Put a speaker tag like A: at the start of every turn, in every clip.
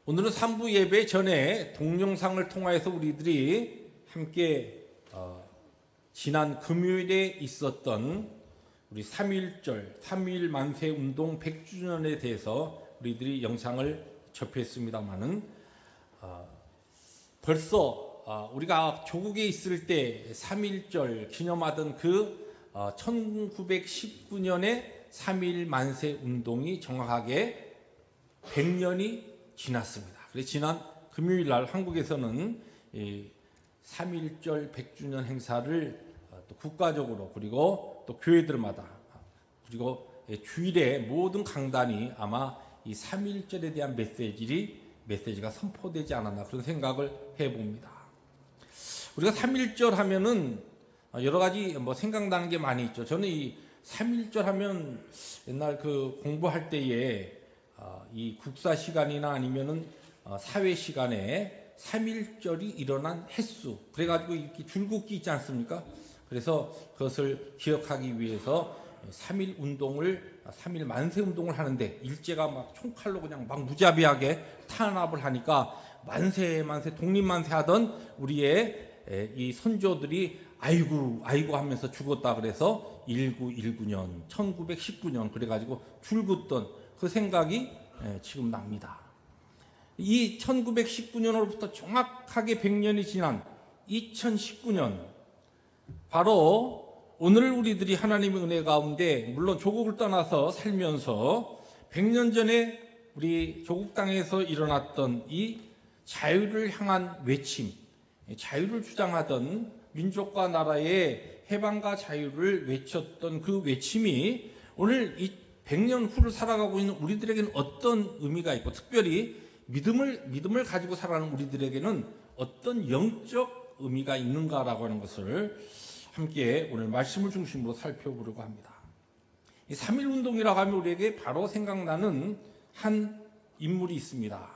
A: 오늘은 3부 예배 전에 동영상을 통하여서 우리들이 함께 지난 금요일에 있었던 우리 3.1절 3.1 만세 운동 100주년에 대해서 우리들이 영상을 접했습니다마는 벌써 우리가 조국에 있을 때 3.1절 기념하던 그 1919년에 3.1 만세 운동이 정확하게 100년이 지났습니다. 그래서 지난 금요일 날 한국에서는 3.1절 100주년 행사를 또 국가적으로 그리고 또 교회들마다 그리고 주일에 모든 강단이 아마 이 3.1절에 대한 메시지가 선포되지 않았나 그런 생각을 해봅니다. 우리가 3.1절 하면은 여러 가지 생각나는 게 많이 있죠. 저는 이 3.1절 하면 옛날 그 공부할 때에 이 국사 시간이나 아니면은 사회 시간에 3.1절이 일어난 횟수 그래가지고 이렇게 줄긋기 있지 않습니까? 그래서 그것을 기억하기 위해서 3.1 운동을 3.1 만세 운동을 하는데 일제가 막 총칼로 그냥 막 무자비하게 탄압을 하니까 만세 독립만세 하던 우리의 이 선조들이 아이고 하면서 죽었다 그래서 1919년 1919년 그래가지고 줄긋던 그 생각이 지금 납니다. 이 1919년으로부터 정확하게 100년이 지난 2019년 바로 오늘 우리들이 하나님의 은혜 가운데 물론 조국을 떠나서 살면서 100년 전에 우리 조국 땅에서 일어났던 이 자유를 향한 외침, 자유를 주장하던 민족과 나라의 해방과 자유를 외쳤던 그 외침이 오늘 이 100년 후를 살아가고 있는 우리들에게는 어떤 의미가 있고 특별히 믿음을 가지고 살아가는 우리들에게는 어떤 영적 의미가 있는가라고 하는 것을 함께 오늘 말씀을 중심으로 살펴보려고 합니다. 이 3.1 운동이라고 하면 우리에게 바로 생각나는 한 인물이 있습니다.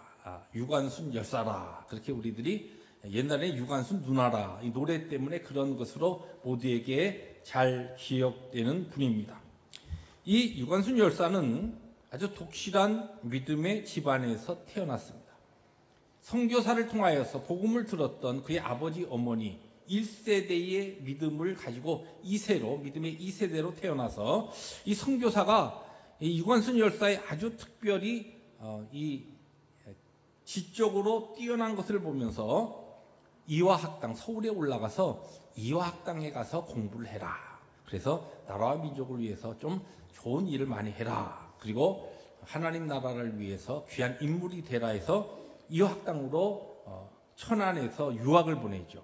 A: 유관순 열사라 그렇게 우리들이 옛날에 유관순 누나라 이 노래 때문에 그런 것으로 모두에게 잘 기억되는 분입니다. 이 유관순 열사는 아주 독실한 믿음의 집안에서 태어났습니다. 선교사를 통하여서 복음을 들었던 그의 아버지 어머니 1세대의 믿음을 가지고 믿음의 2세대로 태어나서 이 선교사가 이 유관순 열사의 아주 특별히 이 지적으로 뛰어난 것을 보면서 이화학당 서울에 올라가서 이화학당에 가서 공부를 해라. 그래서 나라와 민족을 위해서 좀 좋은 일을 많이 해라. 그리고 하나님 나라를 위해서 귀한 인물이 되라 해서 이화학당으로 천안에서 유학을 보내죠.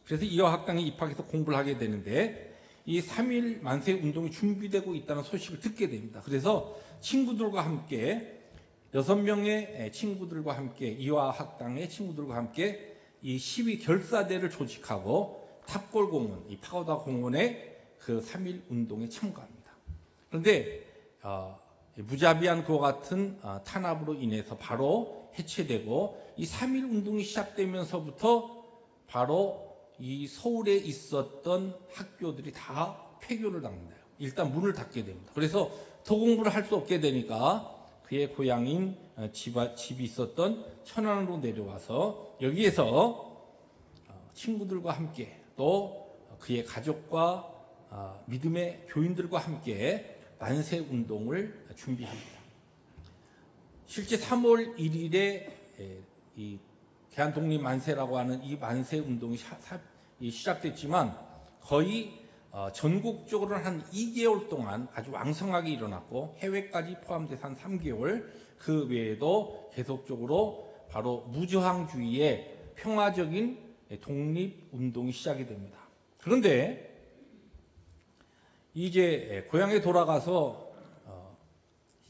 A: 그래서 이화학당에 입학해서 공부를 하게 되는데 이 3.1 만세 운동이 준비되고 있다는 소식을 듣게 됩니다. 그래서 친구들과 함께 6명의 친구들과 함께 이화학당의 친구들과 함께 이 시위 결사대를 조직하고 탑골공원, 이 파고다 공원에 그 3.1 운동에 참가합니다. 그런데 무자비한 그와 같은 탄압으로 인해서 바로 해체되고 이 3.1 운동이 시작되면서부터 바로 이 서울에 있었던 학교들이 다 폐교를 당합니다. 일단 문을 닫게 됩니다. 그래서 더 공부를 할 수 없게 되니까 그의 고향인 집이 있었던 천안으로 내려와서 여기에서 친구들과 함께 또 그의 가족과 믿음의 교인들과 함께 만세 운동을 준비합니다. 실제 3월 1일에 이 대한독립 만세라고 하는 이 만세 운동이 시작됐지만 거의 전국적으로는 한 2개월 동안 아주 왕성하게 일어났고 해외까지 포함돼서 한 3개월 그 외에도 계속적으로 바로 무저항주의의 평화적인 독립운동이 시작이 됩니다. 그런데 이제 고향에 돌아가서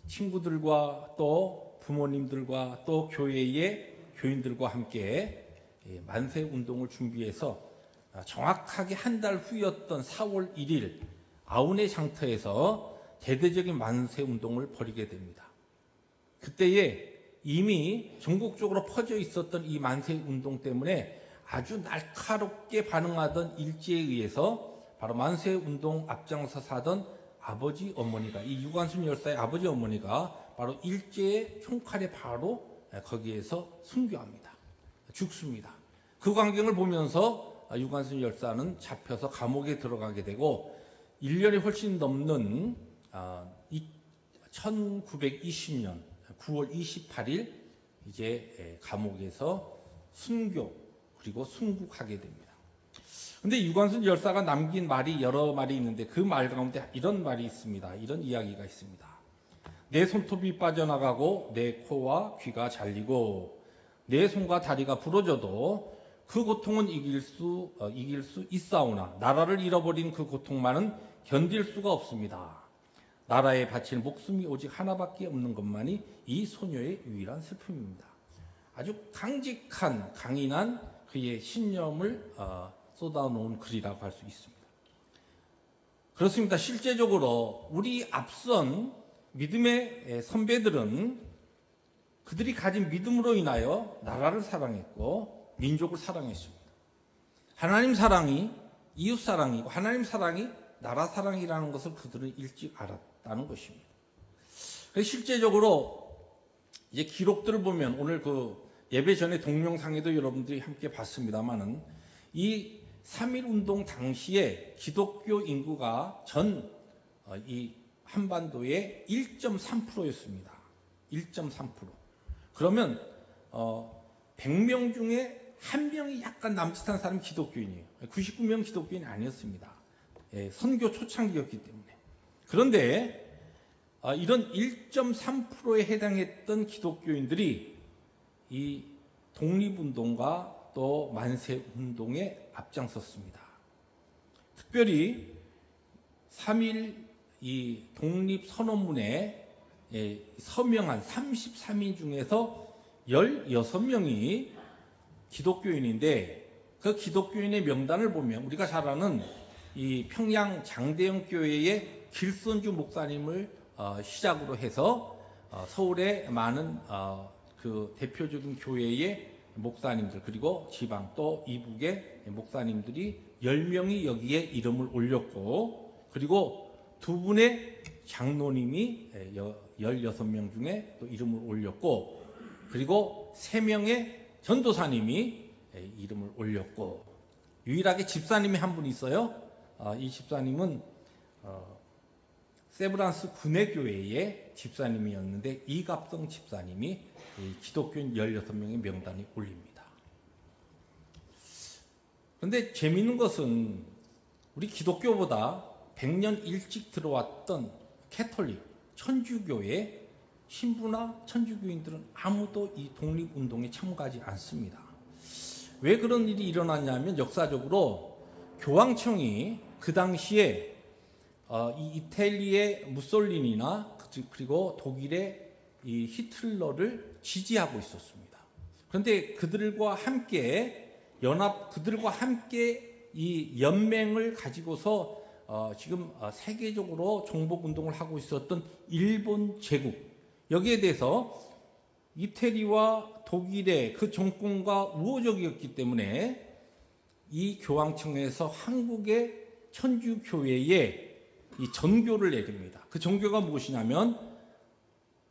A: 친구들과 또 부모님들과 또 교회의 교인들과 함께 만세 운동을 준비해서 정확하게 한 달 후였던 4월 1일 아우네 장터에서 대대적인 만세 운동을 벌이게 됩니다. 그때에 이미 전국적으로 퍼져 있었던 이 만세 운동 때문에 아주 날카롭게 반응하던 일제에 의해서 바로 만세 운동 앞장서서 하던 아버지 어머니가 이 유관순 열사의 아버지 어머니가 바로 일제의 총칼에 바로 거기에서 순교합니다. 죽습니다. 그 광경을 보면서 유관순 열사는 잡혀서 감옥에 들어가게 되고 1년이 훨씬 넘는 1920년 9월 28일 이제 감옥에서 순교 그리고 순국하게 됩니다. 근데 유관순 열사가 남긴 말이 여러 말이 있는데 그 말 가운데 이런 말이 있습니다. 이런 이야기가 있습니다. 내 손톱이 빠져나가고 내 코와 귀가 잘리고 내 손과 다리가 부러져도 그 고통은 이길 수 있사오나 나라를 잃어버린 그 고통만은 견딜 수가 없습니다. 나라에 바칠 목숨이 오직 하나밖에 없는 것만이 이 소녀의 유일한 슬픔입니다. 아주 강직한 강인한 그의 신념을 쏟아놓은 글이라고 할 수 있습니다. 그렇습니다. 실제적으로 우리 앞선 믿음의 선배들은 그들이 가진 믿음으로 인하여 나라를 사랑했고 민족을 사랑했습니다. 하나님 사랑이 이웃 사랑이고 하나님 사랑이 나라 사랑이라는 것을 그들은 일찍 알았다는 것입니다. 실제적으로 이제 기록들을 보면 오늘 그 예배 전에 동영상에도 여러분들이 함께 봤습니다만은 이 3.1 운동 당시에 기독교 인구가 이 한반도의 1.3%였습니다. 1.3%. 그러면 100명 중에 한 명이 약간 남짓한 사람이 기독교인이에요. 99명 기독교인이 아니었습니다. 선교 초창기였기 때문에. 그런데 이런 1.3%에 해당했던 기독교인들이 이 독립운동과 또 만세운동에 앞장섰습니다. 특별히 3.1 이 독립선언문에 서명한 33인 중에서 16명이 기독교인인데 그 기독교인의 명단을 보면 우리가 잘 아는 이 평양 장대영 교회의 길선주 목사님을 시작으로 해서 서울의 많은 그 대표적인 교회의 목사님들 그리고 지방 또 이북의 목사님들이 10명이 여기에 이름을 올렸고 그리고 두 분의 장로님이 16명 중에 또 이름을 올렸고 그리고 3명의 전도사님이 이름을 올렸고 유일하게 집사님이 한 분 있어요. 이 집사님은 세브란스 군내교회의 집사님이었는데 이갑성 집사님이 기독교인 16명의 명단에 올립니다. 그런데 재미있는 것은 우리 기독교보다 100년 일찍 들어왔던 캐톨릭, 천주교의 신부나 천주교인들은 아무도 이 독립운동에 참가하지 않습니다. 왜 그런 일이 일어났냐면 역사적으로 교황청이 그 당시에 이 이탈리아의 무솔리니나 그리고 독일의 이 히틀러를 지지하고 있었습니다. 그런데 그들과 함께 이 연맹을 가지고서 지금 세계적으로 정복운동을 하고 있었던 일본 제국 여기에 대해서 이태리와 독일의 그 정권과 우호적이었기 때문에 이 교황청에서 한국의 천주교회에 이 전교를 내립니다. 그 전교가 무엇이냐면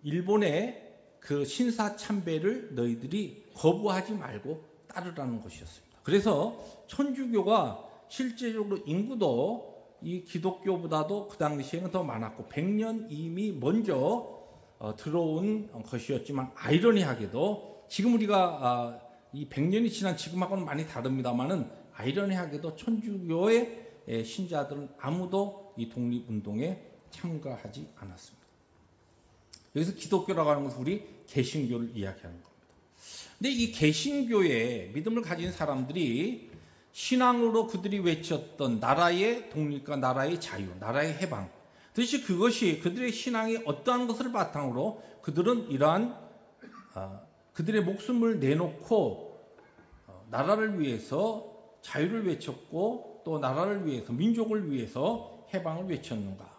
A: 일본의 그 신사참배를 너희들이 거부하지 말고 따르라는 것이었습니다. 그래서 천주교가 실제적으로 인구도 이 기독교보다도 그 당시에는 더 많았고 100년 이미 먼저 들어온 것이었지만 아이러니하게도 지금 우리가 이 100년이 지난 지금하고는 많이 다릅니다만은 아이러니하게도 천주교의 신자들은 아무도 이 독립운동에 참가하지 않았습니다. 여기서 기독교라고 하는 것은 우리 개신교를 이야기하는 겁니다. 근데 이 개신교의 믿음을 가진 사람들이 신앙으로 그들이 외쳤던 나라의 독립과 나라의 자유, 나라의 해방. 도대체 그것이 그들의 신앙이 어떠한 것을 바탕으로 그들은 이러한 그들의 목숨을 내놓고 나라를 위해서 자유를 외쳤고 또 나라를 위해서 민족을 위해서 해방을 외쳤는가.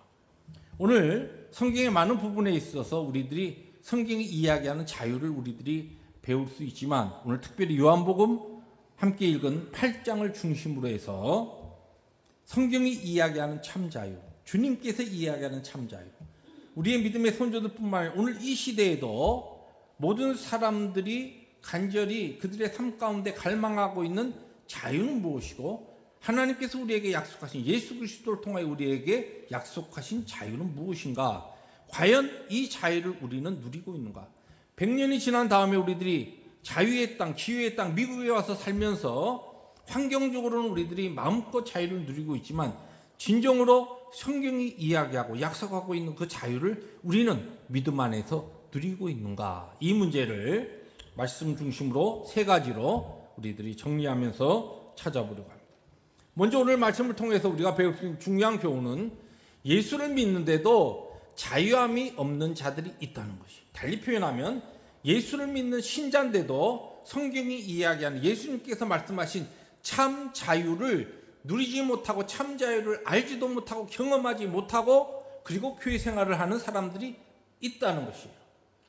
A: 오늘 성경의 많은 부분에 있어서 우리들이 성경이 이야기하는 자유를 우리들이 배울 수 있지만 오늘 특별히 요한복음 함께 읽은 8장을 중심으로 해서 성경이 이야기하는 참 자유, 주님께서 이야기하는 참 자유, 우리의 믿음의 선조들뿐만 아니라 오늘 이 시대에도 모든 사람들이 간절히 그들의 삶 가운데 갈망하고 있는 자유는 무엇이고 하나님께서 우리에게 약속하신 예수 그리스도를 통하여 우리에게 약속하신 자유는 무엇인가? 과연 이 자유를 우리는 누리고 있는가? 100년이 지난 다음에 우리들이 자유의 땅, 기회의 땅, 미국에 와서 살면서 환경적으로는 우리들이 마음껏 자유를 누리고 있지만 진정으로 성경이 이야기하고 약속하고 있는 그 자유를 우리는 믿음 안에서 누리고 있는가? 이 문제를 말씀 중심으로 세 가지로 우리들이 정리하면서 찾아보려고 합니다. 먼저 오늘 말씀을 통해서 우리가 배울 수 있는 중요한 교훈은 예수를 믿는데도 자유함이 없는 자들이 있다는 것이. 달리 표현하면 예수를 믿는 신자인데도 성경이 이야기하는 예수님께서 말씀하신 참 자유를 누리지 못하고 참 자유를 알지도 못하고 경험하지 못하고 그리고 교회 생활을 하는 사람들이 있다는 것이에요.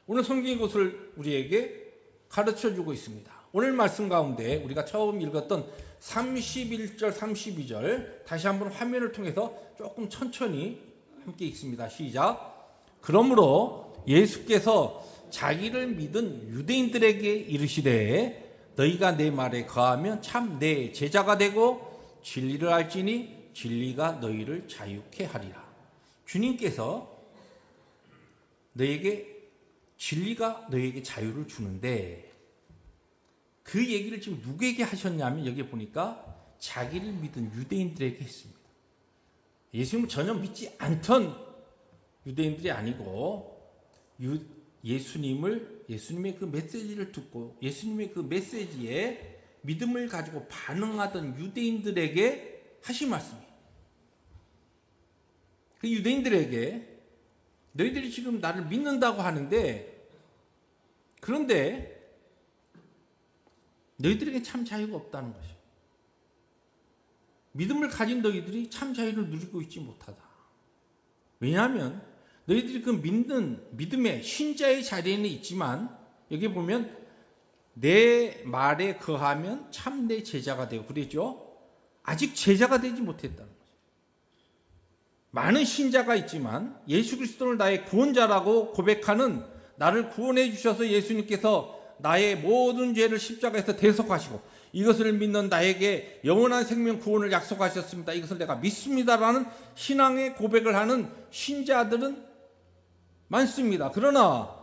A: 오늘 성경이 그것을 우리에게 가르쳐주고 있습니다. 오늘 말씀 가운데 우리가 처음 읽었던 31절 32절 다시 한번 화면을 통해서 조금 천천히 함께 읽습니다. 시작. 그러므로 예수께서 자기를 믿은 유대인들에게 이르시되 너희가 내 말에 거하면 참 내 제자가 되고 진리를 알지니 진리가 너희를 자유케 하리라. 주님께서 진리가 너희에게 자유를 주는데 그 얘기를 지금 누구에게 하셨냐면 여기 보니까 자기를 믿은 유대인들에게 했습니다. 예수님을 전혀 믿지 않던 유대인들이 아니고 예수님의 그 메시지를 듣고 예수님의 그 메시지에 믿음을 가지고 반응하던 유대인들에게 하신 말씀이에요. 그 유대인들에게 너희들이 지금 나를 믿는다고 하는데 그런데 너희들에게 참 자유가 없다는 것이에요. 믿음을 가진 너희들이 참 자유를 누리고 있지 못하다. 왜냐하면 너희들이 그 믿음의 신자의 자리에는 있지만 여기 보면 내 말에 거하면 참 내 제자가 되고 그랬죠. 아직 제자가 되지 못했다는 거죠. 많은 신자가 있지만 예수 그리스도를 나의 구원자라고 고백하는 나를 구원해 주셔서 예수님께서 나의 모든 죄를 십자가에서 대속하시고 이것을 믿는 나에게 영원한 생명 구원을 약속하셨습니다. 이것을 내가 믿습니다라는 신앙의 고백을 하는 신자들은 많습니다. 그러나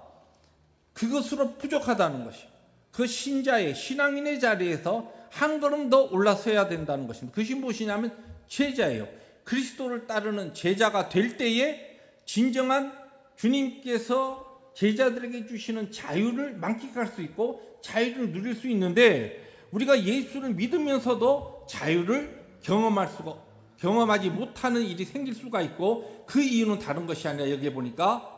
A: 그것으로 부족하다는 것이 그 신자의 신앙인의 자리에서 한 걸음 더 올라서야 된다는 것입니다. 그것이 무엇이냐면 제자예요. 그리스도를 따르는 제자가 될 때에 진정한 주님께서 제자들에게 주시는 자유를 만끽할 수 있고 자유를 누릴 수 있는데 우리가 예수를 믿으면서도 자유를 경험하지 못하는 일이 생길 수가 있고 그 이유는 다른 것이 아니라 여기에 보니까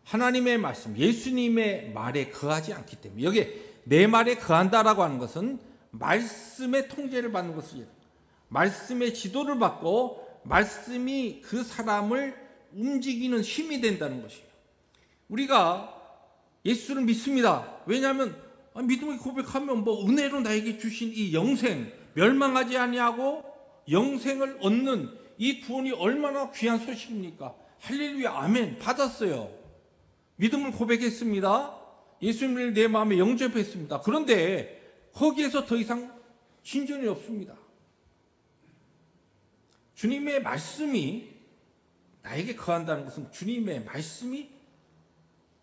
A: 하나님의 말씀, 예수님의 말에 거하지 않기 때문에 여기에 내 말에 거한다라고 하는 것은 말씀의 통제를 받는 것이에요. 말씀의 지도를 받고 말씀이 그 사람을 움직이는 힘이 된다는 것이에요. 우리가 예수를 믿습니다. 왜냐하면 믿음을 고백하면 은혜로 나에게 주신 이 영생, 멸망하지 아니하고 영생을 얻는 이 구원이 얼마나 귀한 소식입니까? 할렐루야, 아멘. 받았어요. 믿음을 고백했습니다. 예수님을 내 마음에 영접했습니다. 그런데 거기에서 더 이상 진전이 없습니다. 주님의 말씀이 나에게 거한다는 것은 주님의 말씀이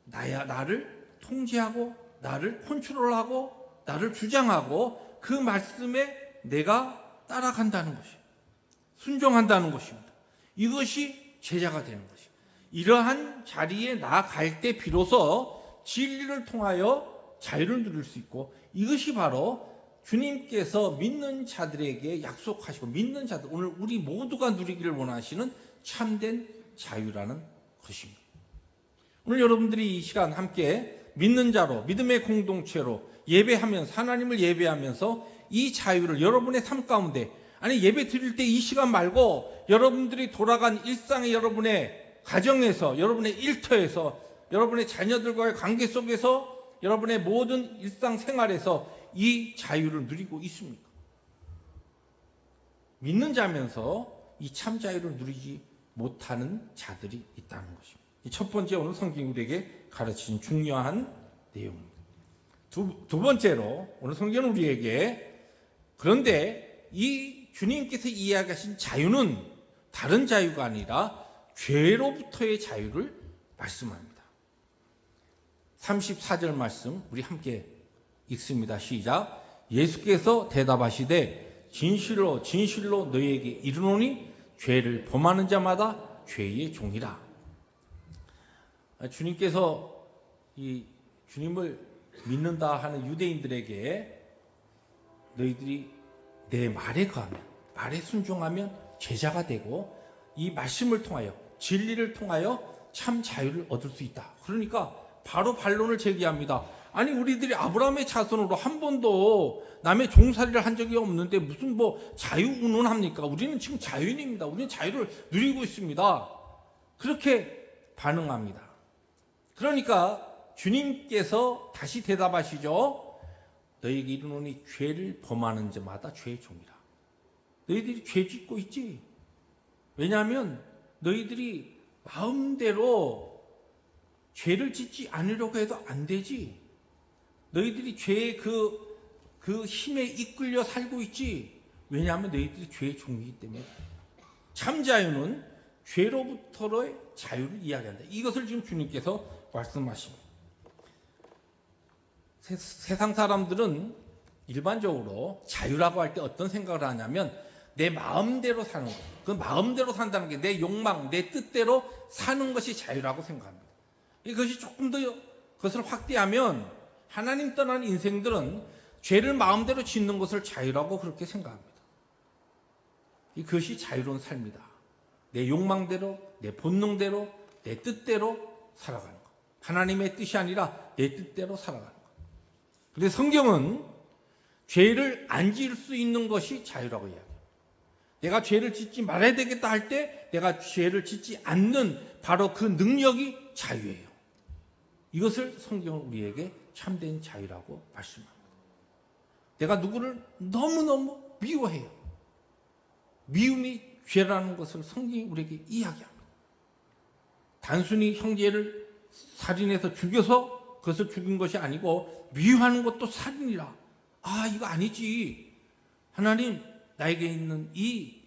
A: 나를 통제하고 나를 컨트롤하고 나를 주장하고 그 말씀에 내가 따라간다는 것이에요. 순종한다는 것입니다. 이것이 제자가 되는 것이에요. 이러한 자리에 나아갈 때 비로소 진리를 통하여 자유를 누릴 수 있고 이것이 바로 주님께서 믿는 자들에게 약속하시고 믿는 자들 오늘 우리 모두가 누리기를 원하시는 참된 자유라는 것입니다. 오늘 여러분들이 이 시간 함께 믿는 자로 믿음의 공동체로 예배하면서 하나님을 예배하면서 이 자유를 여러분의 삶 가운데 아니 예배 드릴 때 이 시간 말고 여러분들이 돌아간 일상의 여러분의 가정에서 여러분의 일터에서 여러분의 자녀들과의 관계 속에서 여러분의 모든 일상생활에서 이 자유를 누리고 있습니까? 믿는 자면서 이 참 자유를 누리지 못하는 자들이 있다는 것입니다. 이 첫 번째 오늘 성경이 우리에게 가르치는 중요한 내용입니다. 두 번째로 오늘 성경은 우리에게 그런데 이 주님께서 이야기하신 자유는 다른 자유가 아니라 죄로부터의 자유를 말씀합니다. 34절 말씀 우리 함께 읽습니다. 시작. 예수께서 대답하시되 진실로 진실로 너희에게 이르노니 죄를 범하는 자마다 죄의 종이라. 주님께서 이 주님을 믿는다 하는 유대인들에게 너희들이 내 말에 거하면, 말에 순종하면 제자가 되고 이 말씀을 통하여, 진리를 통하여 참 자유를 얻을 수 있다. 그러니까 바로 반론을 제기합니다. 아니 우리들이 아브라함의 자손으로 한 번도 남의 종살이를 한 적이 없는데 무슨 뭐 자유 운운합니까? 우리는 지금 자유인입니다. 우리는 자유를 누리고 있습니다. 그렇게 반응합니다. 그러니까 주님께서 다시 대답하시죠. 너희에게 이르노니 죄를 범하는 자마다 죄의 종이라. 너희들이 죄 짓고 있지. 왜냐하면 너희들이 마음대로 죄를 짓지 않으려고 해도 안 되지. 너희들이 죄의 그 힘에 이끌려 살고 있지. 왜냐하면 너희들이 죄의 종이기 때문에. 참 자유는 죄로부터의 자유를 이야기한다. 이것을 지금 주님께서 말씀하십니다. 세상 사람들은 일반적으로 자유라고 할 때 어떤 생각을 하냐면 내 마음대로 사는 것. 그 마음대로 산다는 게 내 욕망, 내 뜻대로 사는 것이 자유라고 생각합니다. 이것이 조금 더 그것을 확대하면 하나님 떠난 인생들은 죄를 마음대로 짓는 것을 자유라고 그렇게 생각합니다. 이것이 자유로운 삶이다. 내 욕망대로, 내 본능대로, 내 뜻대로 살아가는 것. 하나님의 뜻이 아니라 내 뜻대로 살아가는 것. 그런데 성경은 죄를 안 지을 수 있는 것이 자유라고 이야기해요. 내가 죄를 짓지 말아야 되겠다 할 때 내가 죄를 짓지 않는 바로 그 능력이 자유예요. 이것을 성경은 우리에게 참된 자유라고 말씀합니다. 내가 누구를 너무너무 미워해요. 미움이 죄라는 것을 성경이 우리에게 이야기합니다. 단순히 형제를 살인해서 죽여서 그것을 죽인 것이 아니고 미워하는 것도 살인이라. 아, 이거 아니지. 하나님, 나에게 있는 이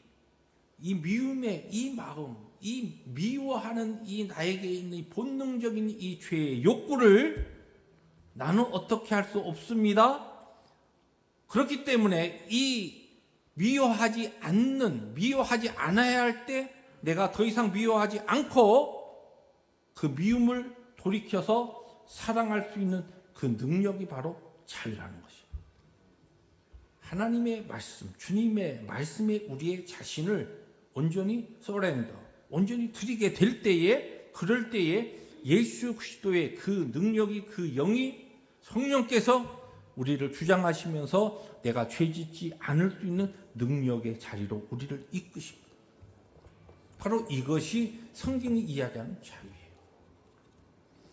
A: 미움의 이 마음, 이 미워하는 이 나에게 있는 이 본능적인 이 죄의 욕구를 나는 어떻게 할 수 없습니다. 그렇기 때문에 이 미워하지 않아야 할 때 내가 더 이상 미워하지 않고 그 미움을 돌이켜서 사랑할 수 있는 그 능력이 바로 자유라는 것이에요. 하나님의 말씀, 주님의 말씀에 우리의 자신을 온전히 온전히 드리게 될 때에, 그럴 때에 예수 그리스도의 그 능력이, 그 영이 성령께서 우리를 주장하시면서 내가 죄짓지 않을 수 있는 능력의 자리로 우리를 이끄십니다. 바로 이것이 성경이 이야기하는 자유예요.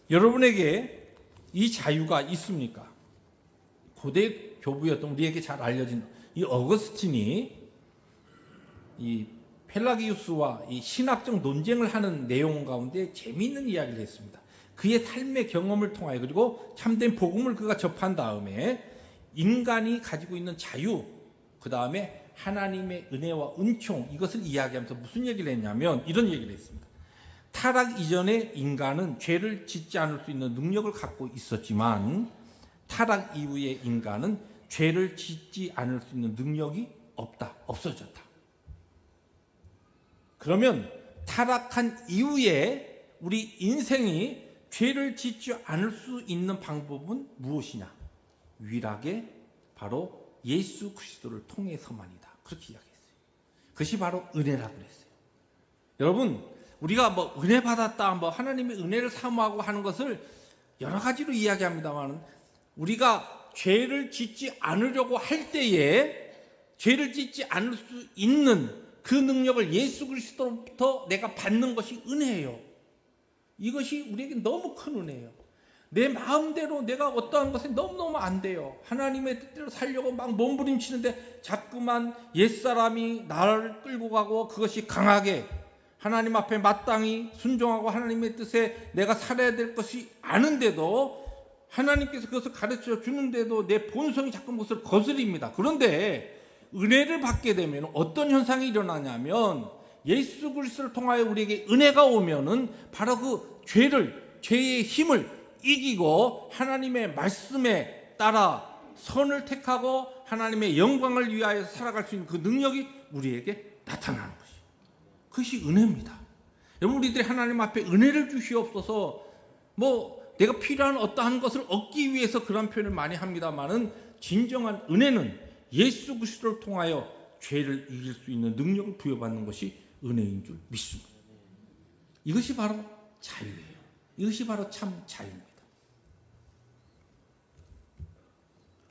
A: 여러분에게 이 자유가 있습니까? 고대 교부였던 우리에게 잘 알려진 이 어거스틴이 이 펠라기우스와 이 신학적 논쟁을 하는 내용 가운데 재미있는 이야기를 했습니다. 그의 삶의 경험을 통하여, 그리고 참된 복음을 그가 접한 다음에 인간이 가지고 있는 자유, 그 다음에 하나님의 은혜와 은총, 이것을 이야기하면서 무슨 얘기를 했냐면 이런 얘기를 했습니다. 타락 이전에 인간은 죄를 짓지 않을 수 있는 능력을 갖고 있었지만 타락 이후의 인간은 죄를 짓지 않을 수 있는 능력이 없어졌다. 그러면 타락한 이후에 우리 인생이 죄를 짓지 않을 수 있는 방법은 무엇이냐? 유일하게 바로 예수 그리스도를 통해서만이다. 그렇게 이야기했어요. 그것이 바로 은혜라고 그랬어요. 여러분, 우리가 뭐 은혜 받았다, 뭐 하나님의 은혜를 사모하고 하는 것을 여러 가지로 이야기합니다만, 우리가 죄를 짓지 않으려고 할 때에 죄를 짓지 않을 수 있는 그 능력을 예수 그리스도로부터 내가 받는 것이 은혜예요. 이것이 우리에게 너무 큰 은혜예요. 내 마음대로 내가 어떠한 것에 너무너무 안 돼요. 하나님의 뜻대로 살려고 막 몸부림치는데 자꾸만 옛사람이 나를 끌고 가고 그것이 강하게 하나님 앞에 마땅히 순종하고 하나님의 뜻에 내가 살아야 될 것이 아는데도 하나님께서 그것을 가르쳐 주는데도 내 본성이 자꾸 그것을 거스립니다. 그런데 은혜를 받게 되면 어떤 현상이 일어나냐면 예수 그리스도를 통하여 우리에게 은혜가 오면은 바로 그 죄의 힘을 이기고 하나님의 말씀에 따라 선을 택하고 하나님의 영광을 위하여 살아갈 수 있는 그 능력이 우리에게 나타나는 것이. 그것이 은혜입니다. 여러분, 우리들이 하나님 앞에 은혜를 주시옵소서, 내가 필요한 어떠한 것을 얻기 위해서 그런 표현을 많이 합니다만은 진정한 은혜는 예수 그리스도를 통하여 죄를 이길 수 있는 능력을 부여받는 것이 은혜인 줄 믿습니다. 이것이 바로 자유예요. 이것이 바로 참 자유입니다.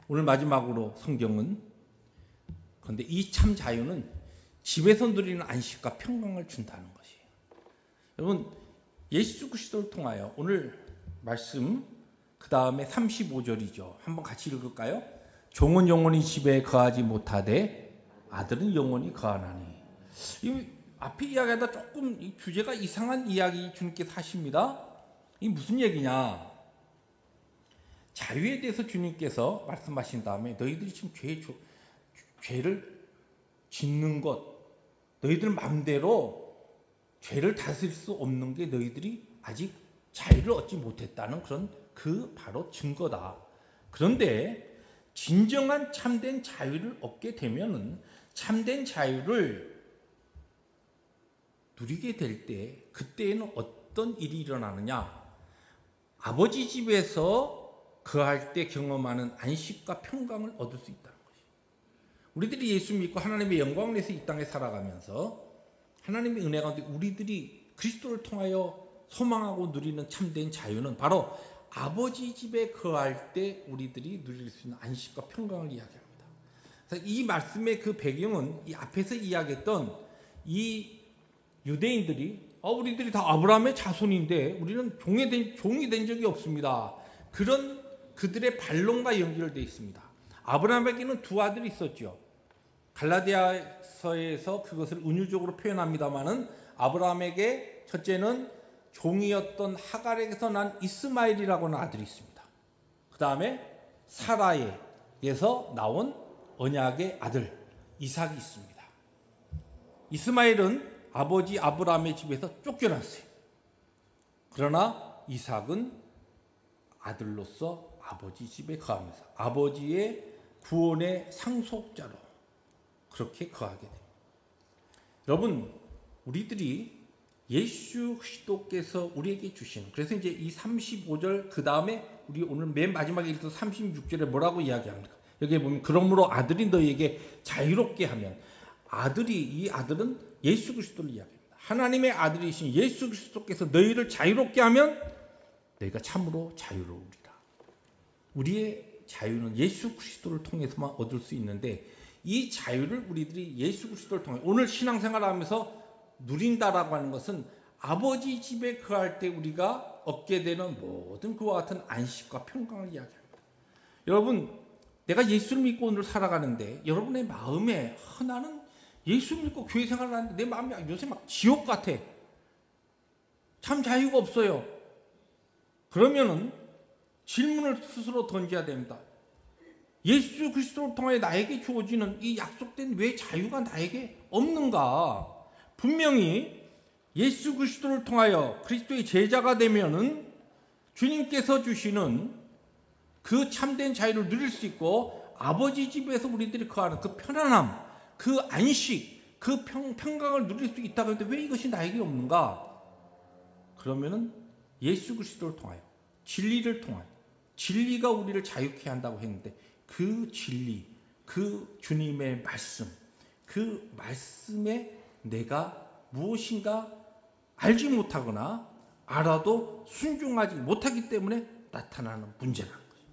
A: 오늘 마지막으로 성경은, 그런데 이 참 자유는 집에서 누리는 안식과 평강을 준다는 것이에요. 여러분, 예수 그리스도를 통하여 오늘 말씀 그 다음에 35절이죠. 한번 같이 읽을까요? 종은 영원히 집에 거하지 못하되 아들은 영원히 거하나니. 이 앞에 이야기하다 조금 이 주제가 이상한 이야기 주님께서 하십니다. 이 무슨 얘기냐? 자유에 대해서 주님께서 말씀하신 다음에 너희들이 지금 죄를 짓는 것, 너희들 마음대로 죄를 다스릴 수 없는 게 너희들이 아직 자유를 얻지 못했다는 그런 그 바로 증거다. 그런데 진정한 참된 자유를 얻게 되면은 참된 자유를 누리게 될 때 그때에는 어떤 일이 일어나느냐? 아버지 집에서 거할 때 경험하는 안식과 평강을 얻을 수 있다는 것이. 우리들이 예수 믿고 하나님의 영광을 위해서 이 땅에 살아가면서 하나님의 은혜 가운데 우리들이 그리스도를 통하여 소망하고 누리는 참된 자유는 바로 아버지 집에 거할 때 우리들이 누릴 수 있는 안식과 평강을 이야기합니다. 그래서 이 말씀의 그 배경은 이 앞에서 이야기했던 이 유대인들이 우리들이 다 아브라함의 자손인데 우리는 종이 된 적이 없습니다. 그런 그들의 반론과 연결되어 있습니다. 아브라함에게는 두 아들이 있었죠. 갈라디아서에서 그것을 은유적으로 표현합니다마는 아브라함에게 첫째는 종이었던 하갈에게서 난 이스마엘이라고 하는 아들이 있습니다. 그 다음에 사라에게서 나온 언약의 아들 이삭이 있습니다. 이스마엘은 아버지 아브라함의 집에서 쫓겨났어요. 그러나 이삭은 아들로서 아버지 집에 거하면서 아버지의 구원의 상속자로 그렇게 거하게 됩니다. 여러분, 우리들이 예수 그리스도께서 우리에게 주시는, 그래서 이제 이 35절 그 다음에 우리 오늘 맨 마지막에 읽던 36절에 뭐라고 이야기합니까? 여기에 보면 그러므로 아들이 너희에게 자유롭게 하면, 이 아들은 예수 그리스도를 이야기합니다. 하나님의 아들이신 예수 그리스도께서 너희를 자유롭게 하면 너희가 참으로 자유로우리라. 우리의 자유는 예수 그리스도를 통해서만 얻을 수 있는데 이 자유를 우리들이 예수 그리스도를 통해 오늘 신앙생활을 하면서 누린다라고 하는 것은 아버지 집에 거할 때 우리가 얻게 되는 모든 그와 같은 안식과 평강을 이야기합니다. 여러분, 내가 예수를 믿고 오늘 살아가는데 여러분의 마음에 나는 예수 믿고 교회 생활을 하는데 내 마음이 요새 막 지옥 같아. 참 자유가 없어요. 그러면은 질문을 스스로 던져야 됩니다. 예수 그리스도를 통해 나에게 주어지는 이 약속된 왜 자유가 나에게 없는가? 분명히 예수 그리스도를 통하여 그리스도의 제자가 되면은 주님께서 주시는 그 참된 자유를 누릴 수 있고 아버지 집에서 우리들이 거하는 그 편안함, 그 안식, 그 평강을 누릴 수 있다고 했는데 왜 이것이 나에게 없는가? 그러면은 예수 그리스도를 통하여 진리를 통하여 진리가 우리를 자유케 한다고 했는데 그 진리, 그 주님의 말씀, 그 말씀에 내가 무엇인가 알지 못하거나 알아도 순종하지 못하기 때문에 나타나는 문제라는 거죠.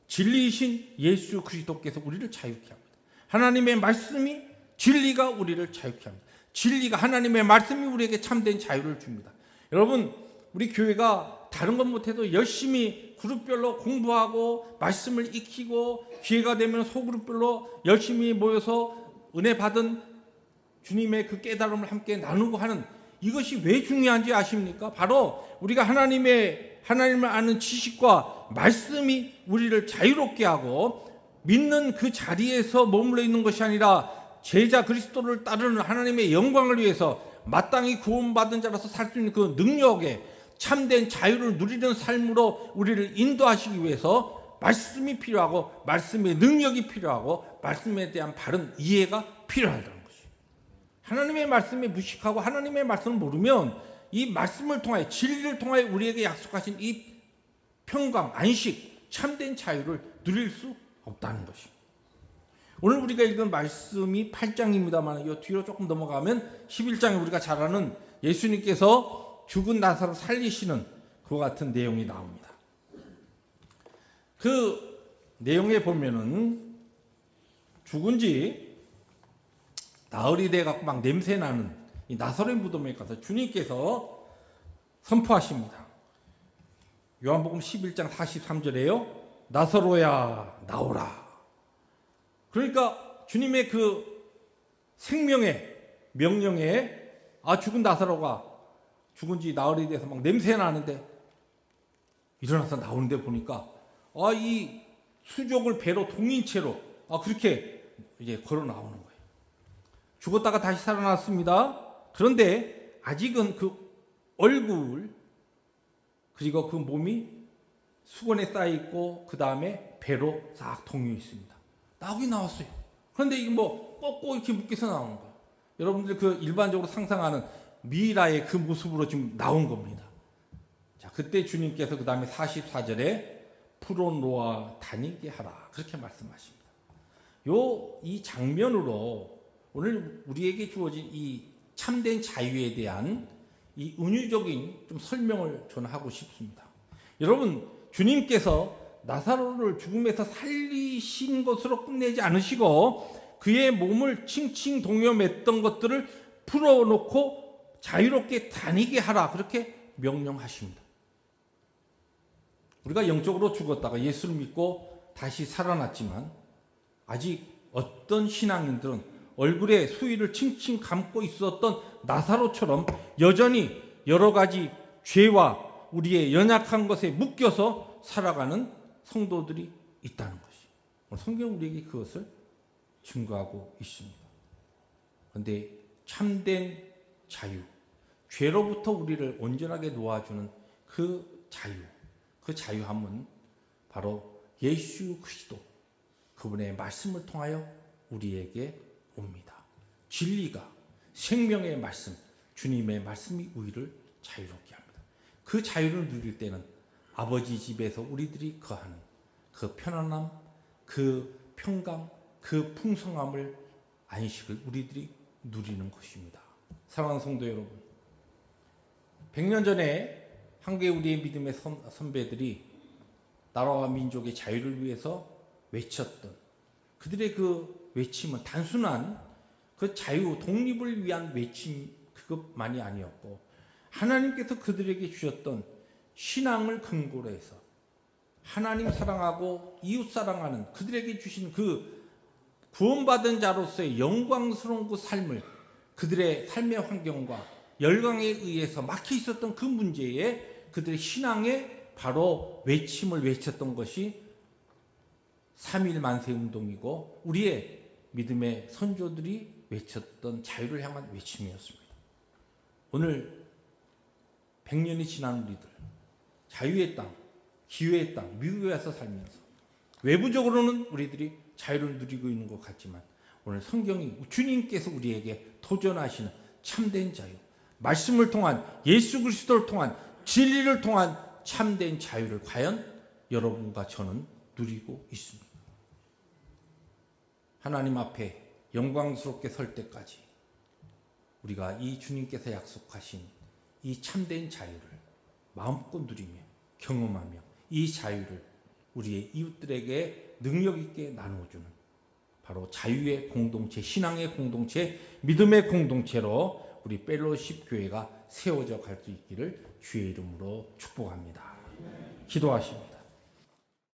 A: 진리이신 예수 그리스도께서 우리를 자유케 합니다. 하나님의 말씀이 진리가 우리를 자유케 합니다. 진리가 하나님의 말씀이 우리에게 참된 자유를 줍니다. 여러분, 우리 교회가 다른 것 못해도 열심히 그룹별로 공부하고 말씀을 익히고 기회가 되면 소그룹별로 열심히 모여서 은혜 받은 주님의 그 깨달음을 함께 나누고 하는 이것이 왜 중요한지 아십니까? 바로 우리가 하나님을 아는 지식과 말씀이 우리를 자유롭게 하고 믿는 그 자리에서 머물러 있는 것이 아니라 제자 그리스도를 따르는 하나님의 영광을 위해서 마땅히 구원받은 자로서 살 수 있는 그 능력에 참된 자유를 누리는 삶으로 우리를 인도하시기 위해서 말씀이 필요하고 말씀의 능력이 필요하고 말씀에 대한 바른 이해가 필요하다는 것이. 하나님의 말씀에 무식하고 하나님의 말씀을 모르면 이 말씀을 통하여 진리를 통하여 우리에게 약속하신 이 평강, 안식, 참된 자유를 누릴 수 없다는 것이. 오늘 우리가 읽은 말씀이 8장입니다만 이 뒤로 조금 넘어가면 11장에 우리가 잘 아는 예수님께서 죽은 나사로 살리시는 그와 같은 내용이 나옵니다. 그 내용에 보면은 죽은 지 나흘이 돼 갖고 막 냄새 나는 이 나사로의 무덤에 가서 주님께서 선포하십니다. 요한복음 11장 43절에요. 나사로야 나오라. 그러니까 주님의 그 생명의 명령에 죽은 나사로가 죽은 지 나흘이 돼서 막 냄새 나는데 일어나서 나오는데 보니까 이 수족을 배로 동인 채로 그렇게 이제 걸어 나오는 거예요. 죽었다가 다시 살아났습니다. 그런데 아직은 그 얼굴 그리고 그 몸이 수건에 쌓여 있고 그 다음에 배로 싹 동여 있습니다. 나오긴 나왔어요. 그런데 이게 뭐 꺾고 이렇게 묶여서 나오는 거예요. 여러분들 그 일반적으로 상상하는 미라의 그 모습으로 지금 나온 겁니다. 자, 그때 주님께서 그 다음에 44절에 풀어놓아 다니게 하라 그렇게 말씀하십니다. 이 장면으로 오늘 우리에게 주어진 이 참된 자유에 대한 이 은유적인 좀 설명을 저는 하고 싶습니다. 여러분, 주님께서 나사로를 죽음에서 살리신 것으로 끝내지 않으시고 그의 몸을 칭칭 동여맸던 것들을 풀어놓고 자유롭게 다니게 하라 그렇게 명령하십니다. 우리가 영적으로 죽었다가 예수를 믿고 다시 살아났지만 아직 어떤 신앙인들은 얼굴에 수의를 칭칭 감고 있었던 나사로처럼 여전히 여러 가지 죄와 우리의 연약한 것에 묶여서 살아가는 성도들이 있다는 것이. 성경은 우리에게 그것을 증거하고 있습니다. 그런데 참된 자유, 죄로부터 우리를 온전하게 놓아주는 그 자유함은 바로 예수 그리스도 그분의 말씀을 통하여 우리에게 옵니다. 진리가 생명의 말씀, 주님의 말씀이 우리를 자유롭게 합니다. 그 자유를 누릴 때는 아버지 집에서 우리들이 거하는 그 편안함, 그 평강, 그 풍성함을 안식을 우리들이 누리는 것입니다. 사랑하는 성도 여러분, 100년 전에 한국의 우리의 믿음의 선배들이 나라와 민족의 자유를 위해서 외쳤던 그들의 그 외침은 단순한 그 자유, 독립을 위한 외침 그것만이 아니었고 하나님께서 그들에게 주셨던 신앙을 근거로 해서 하나님 사랑하고 이웃 사랑하는 그들에게 주신 그 구원받은 자로서의 영광스러운 그 삶을 그들의 삶의 환경과 열강에 의해서 막혀 있었던 그 문제에 그들의 신앙에 바로 외침을 외쳤던 것이 3.1 만세 운동이고 우리의 믿음의 선조들이 외쳤던 자유를 향한 외침이었습니다. 오늘 100년이 지난 우리들 자유의 땅, 기회의 땅, 미국에 와서 살면서 외부적으로는 우리들이 자유를 누리고 있는 것 같지만 오늘 성경이 주님께서 우리에게 도전하시는 참된 자유, 말씀을 통한 예수 그리스도를 통한 진리를 통한 참된 자유를 과연 여러분과 저는 누리고 있습니다. 하나님 앞에 영광스럽게 설 때까지 우리가 이 주님께서 약속하신 이 참된 자유를 마음껏 누리며 경험하며 이 자유를 우리의 이웃들에게 능력 있게 나누어주는 바로 자유의 공동체, 신앙의 공동체, 믿음의 공동체로 우리 펠로십 교회가 세워져 갈 수 있기를 주의 이름으로 축복합니다. 기도하십니다.